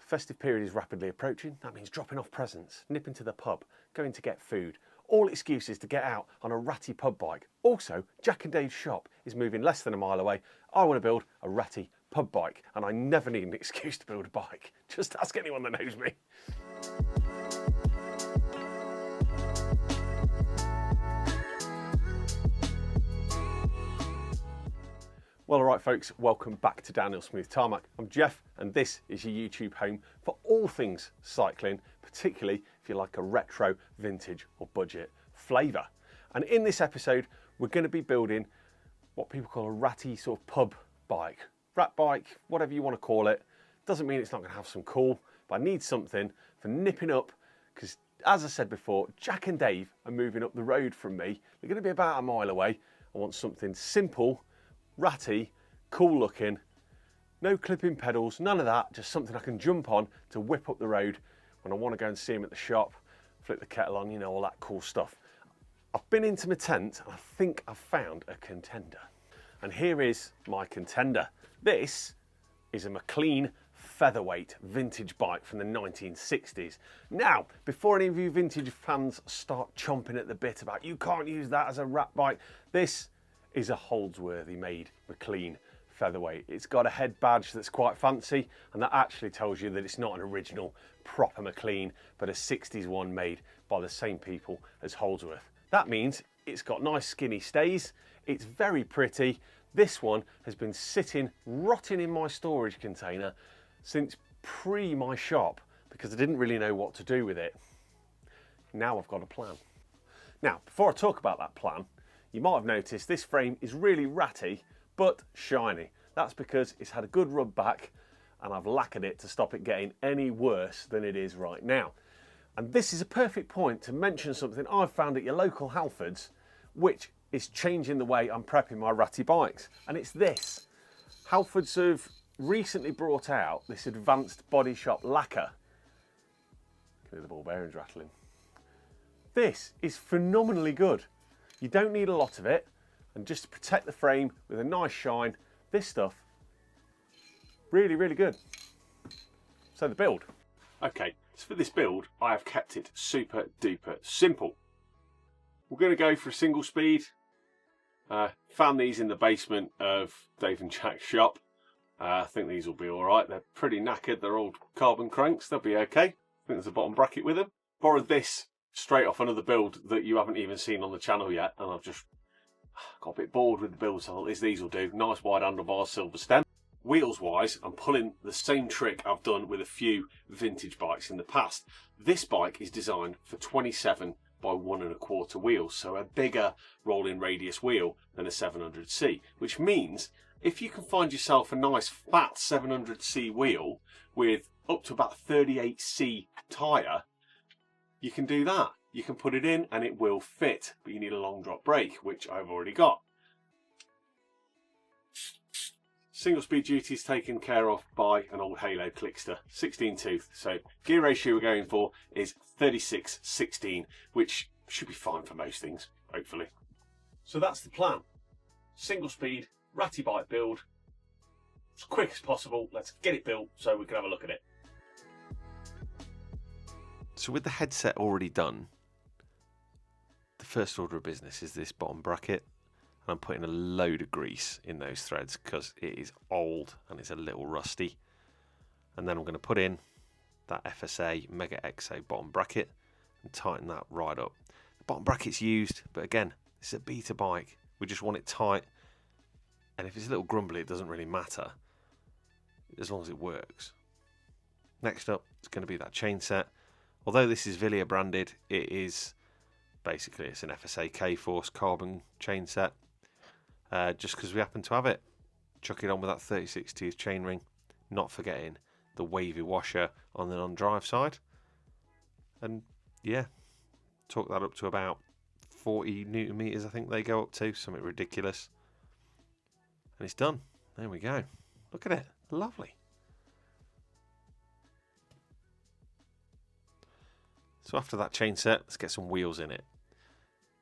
festive period is rapidly approaching. That means dropping off presents, nipping to the pub, going to get food. All excuses to get out on a ratty pub bike. Also, Jack and Dave's shop is moving less than a mile away. I want to build a ratty pub bike, and I never need an excuse to build a bike. Just ask anyone that knows me. Well, alright folks, welcome back to Downhill Smooth Tarmac. I'm Jeff, and this is your YouTube home for all things cycling, particularly if you like a retro, vintage or budget flavour. And in this episode, we're going to be building what people call a ratty sort of pub bike. Rat bike, whatever you want to call it. Doesn't mean it's not going to have some cool, but I need something for nipping up, because as I said before, Jack and Dave are moving up the road from me. They're going to be about a mile away. I want something simple, ratty, cool looking, no clipping pedals, none of that, just something I can jump on to whip up the road when I want to go and see him at the shop, flip the kettle on, you know, all that cool stuff. I've been into my tent and I think I've found a contender. And here is my contender. This is a Maclean Featherweight vintage bike from the 1960s. Now, before any of you vintage fans start chomping at the bit about you can't use that as a rat bike, this is a Holdsworthy made Maclean Featherweight. It's got a head badge that's quite fancy, and that actually tells you that it's not an original proper Maclean, but a 60s one made by the same people as Holdsworth. That means it's got nice skinny stays, it's very pretty. This one has been sitting rotting in my storage container since pre my shop because I didn't really know what to do with it. Now I've got a plan. Now, before I talk about that plan, you might have noticed this frame is really ratty, but shiny. That's because it's had a good rub back and I've lacquered it to stop it getting any worse than it is right now. And this is a perfect point to mention something I've found at your local Halfords, which is changing the way I'm prepping my ratty bikes. And it's this. Halfords have recently brought out this advanced body shop lacquer. Can hear the ball bearings rattling. This is phenomenally good. You don't need a lot of it, and just to protect the frame with a nice shine, this stuff, really, really good. So the build. Okay, so for this build, I have kept it super duper simple. We're going to go for a single speed. Found these in the basement of Dave and Jack's shop. I think these will be all right. They're pretty knackered. They're old carbon cranks. They'll be okay. I think there's a bottom bracket with them. Borrowed this straight off another build that you haven't even seen on the channel yet, and I've just got a bit bored with the build, so I thought these will do. Nice wide handlebars, silver stem. Wheels wise, I'm pulling the same trick I've done with a few vintage bikes in the past. This bike is designed for 27 by 1¼ wheels, so a bigger rolling radius wheel than a 700C, which means if you can find yourself a nice fat 700C wheel with up to about 38C tyre, you can do that. You can put it in and it will fit, but you need a long drop brake, which I've already got. Single speed duty is taken care of by an old Halo Clickster, 16 tooth. So gear ratio we're going for is 36:16, which should be fine for most things, hopefully. So that's the plan. Single speed, ratty bike build, as quick as possible. Let's get it built so we can have a look at it. So with the headset already done, the first order of business is this bottom bracket, and I'm putting a load of grease in those threads because it is old and it's a little rusty. And then I'm going to put in that FSA Mega XO bottom bracket and tighten that right up. The bottom bracket's used, but again, this is a beta bike. We just want it tight, and if it's a little grumbly, it doesn't really matter as long as it works. Next up, it's going to be that chain set. Although this is Villiers branded, it is basically it's an FSA K-Force carbon chain set. Just because we happen to have it. Chuck it on with that 36 tooth chain ring, not forgetting the wavy washer on the non-drive side. And yeah, torque that up to about 40 Newton meters, I think they go up to, something ridiculous. And it's done. There we go. Look at it. Lovely. So after that chain set, let's get some wheels in it.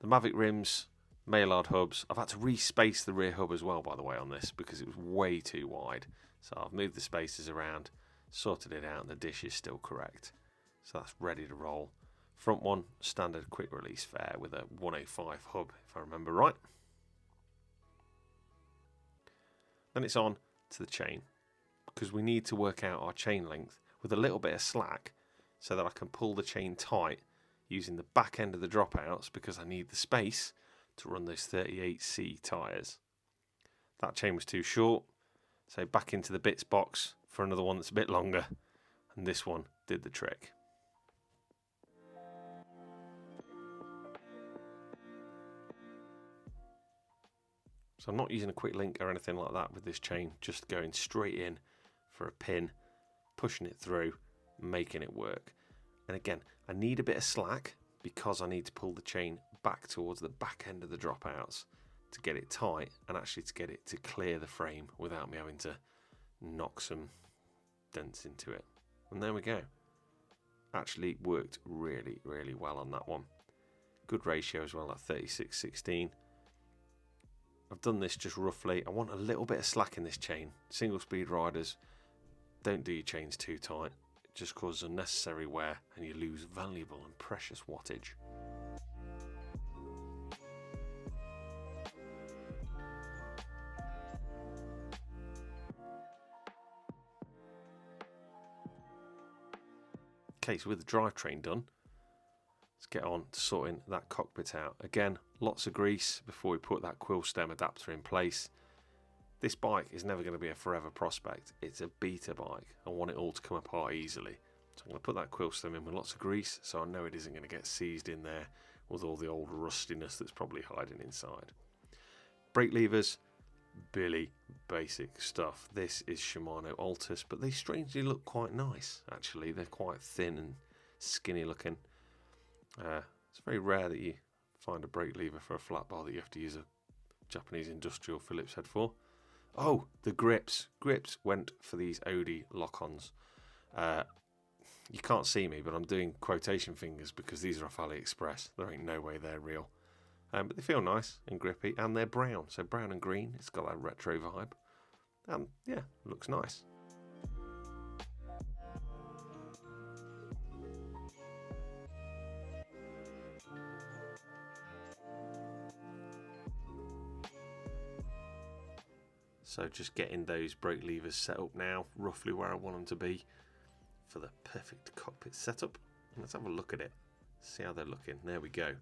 The Mavic rims, Maillard hubs. I've had to re-space the rear hub as well, by the way, on this because it was way too wide. So I've moved the spacers around sorted it out and the dish is still correct. So that's ready to roll. Front one, standard quick release fair with a 105 hub, if I remember right. Then it's on to the chain, because we need to work out our chain length with a little bit of slack so that I can pull the chain tight using the back end of the dropouts, because I need the space to run those 38C tyres. That chain was too short, so back into the bits box for another one that's a bit longer, and this one did the trick. So I'm not using a quick link or anything like that with this chain, just going straight in for a pin, pushing it through, making it work. And again, I need a bit of slack because I need to pull the chain back towards the back end of the dropouts to get it tight and actually to get it to clear the frame without me having to knock some dents into it. And there we go. Actually worked really, really well on that one. Good ratio as well, at 36/16. I've done this just roughly. I want a little bit of slack in this chain. Single speed riders, don't do your chains too tight. It just causes unnecessary wear and you lose valuable and precious wattage. Okay, so with the drivetrain done, let's get on to sorting that cockpit out. Again, lots of grease before we put that quill stem adapter in place. This bike is never going to be a forever prospect. It's a beta bike. I want it all to come apart easily. So I'm going to put that quill stem in with lots of grease so I know it isn't going to get seized in there with all the old rustiness that's probably hiding inside. Brake levers, Billy basic stuff. This is Shimano Altus, but they strangely look quite nice actually. They're quite thin and skinny looking. It's very rare that you find a brake lever for a flat bar that you have to use a Japanese industrial Phillips head for. Oh, the grips. Grips went for these Odi lock-ons. You can't see me, but I'm doing quotation fingers because these are off AliExpress. There ain't no way they're real. But they feel nice and grippy, and they're brown. So brown and green, it's got that retro vibe. Yeah, looks nice. So just getting those brake levers set up now, roughly where I want them to be for the perfect cockpit setup. And let's have a look at it, see how they're looking. There we go.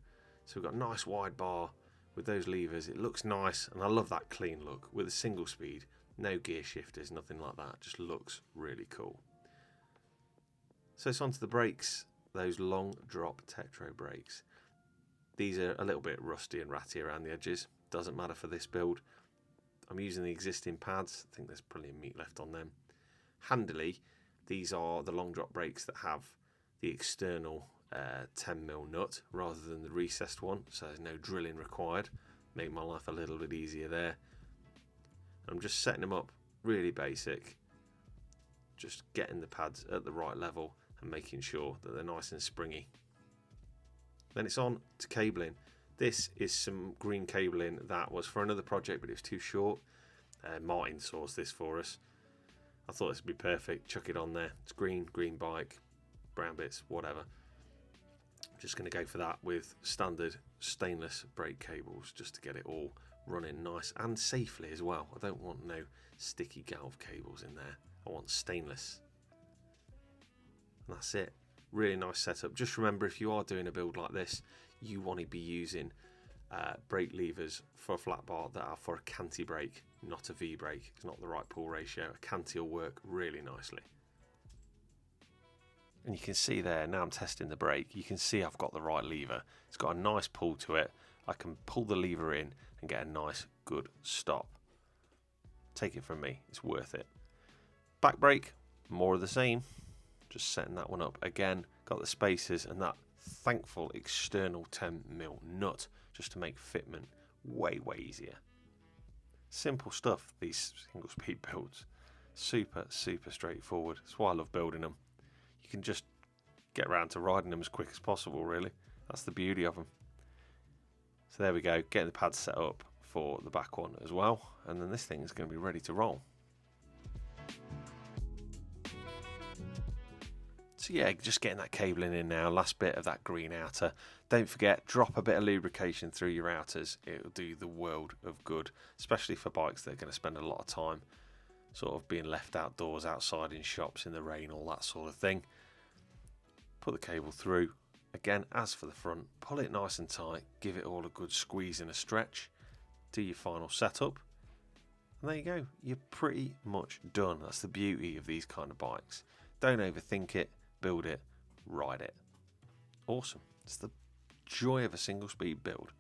So we've got a nice wide bar with those levers. It looks nice, and I love that clean look with a single speed, no gear shifters, nothing like that. Just looks really cool. So it's onto the brakes, those long drop Tektro brakes. These are a little bit rusty and ratty around the edges. Doesn't matter for this build. I'm using the existing pads. I think there's plenty of meat left on them. Handily, these are the long drop brakes that have the external 10mm nut rather than the recessed one, so there's no drilling required. Make my life a little bit easier there. I'm just setting them up really basic, just getting the pads at the right level and making sure that they're nice and springy. Then it's on to cabling. This is some green cabling that was for another project, but it was too short. Martin sourced this for us. I thought this would be perfect. Chuck it on there. It's green bike, brown bits, whatever. I'm just going to go for that with standard stainless brake cables just to get it all running nice and safely as well. I don't want no sticky galv cables in there. I want stainless. And that's it. Really nice setup. Just remember, if you are doing a build like this, you want to be using brake levers for a flat bar that are for a canty brake, not a V brake. It's not the right pull ratio. A canty will work really nicely. And you can see there, now I'm testing the brake, you can see I've got the right lever. It's got a nice pull to it. I can pull the lever in and get a nice good stop. Take it from me, it's worth it. Back brake, more of the same. Just setting that one up again. Got the spacers and that thankful external 10mm nut just to make fitment way easier. Simple stuff, these single speed builds. Super straightforward. That's why I love building them. You can just get around to riding them as quick as possible, really. That's the beauty of them. So there we go, getting the pads set up for the back one as well, and then this thing is going to be ready to roll. So yeah, just getting that cabling in now, last bit of that green outer. Don't forget, drop a bit of lubrication through your outers. It'll do the world of good, especially for bikes that are going to spend a lot of time sort of being left outdoors, outside in shops, in the rain, all that sort of thing. Put the cable through. Again, as for the front, pull it nice and tight, give it all a good squeeze and a stretch. Do your final setup. And there you go, you're pretty much done. That's the beauty of these kind of bikes. Don't overthink it, build it, ride it. Awesome. It's the joy of a single speed build.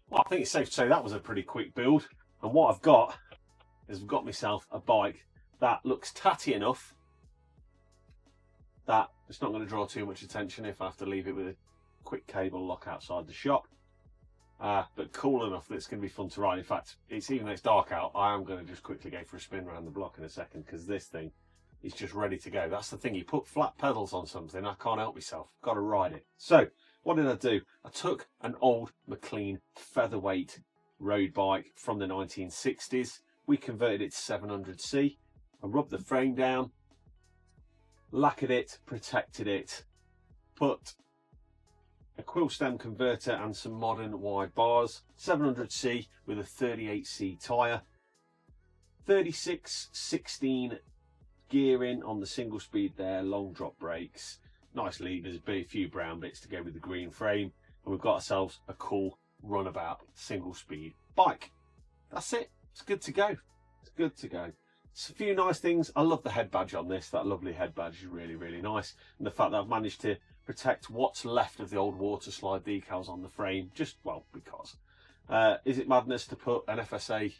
Well, I think it's safe to say that was a pretty quick build. And what I've got is I've got myself a bike that looks tatty enough that it's not going to draw too much attention if I have to leave it with a quick cable lock outside the shop. But cool enough that it's going to be fun to ride. In fact, even though it's dark out, I am going to just quickly go for a spin around the block in a second, because this thing is just ready to go. That's the thing, you put flat pedals on something, I can't help myself, got to ride it. So what did I do? I took an old Maclean Featherweight road bike from the 1960s. We converted it to 700C. I rubbed the frame down, lacquered it, protected it, put a quill stem converter and some modern wide bars, 700C with a 38C tyre, 36/16 gearing on the single speed there, long drop brakes, nice levers, a few brown bits to go with the green frame, and we've got ourselves a cool runabout single speed bike. That's it, it's good to go, it's good to go. It's a few nice things. I love the head badge on this, that lovely head badge is really, really nice, and the fact that I've managed to protect what's left of the old water slide decals on the frame, just, well, because. Is it madness to put an FSA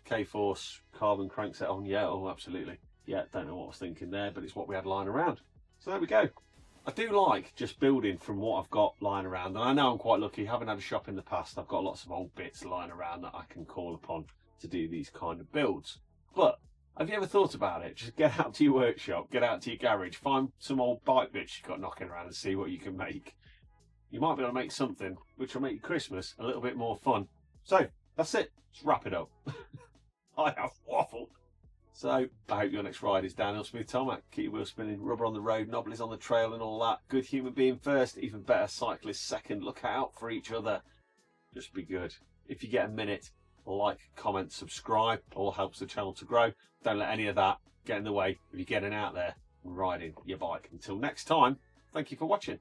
K-Force carbon crankset on? Yeah, oh, absolutely. Yeah, don't know what I was thinking there, but it's what we had lying around. So there we go. I do like just building from what I've got lying around, and I know I'm quite lucky, having had a shop in the past, I've got lots of old bits lying around that I can call upon to do these kind of builds. But have you ever thought about it? Just get out to your workshop, get out to your garage, find some old bike bits you've got knocking around and see what you can make. You might be able to make something which will make your Christmas a little bit more fun. So that's it, let's wrap it up. I have waffled. So I hope your next ride is downhill smooth tarmac. Keep your wheels spinning, rubber on the road, knobblies on the trail and all that. Good human being first, even better cyclist second. Look out for each other. Just be good. If you get a minute, like, comment, subscribe. All helps the channel to grow. Don't let any of that get in the way of you getting out there and riding your bike. Until next time, thank you for watching.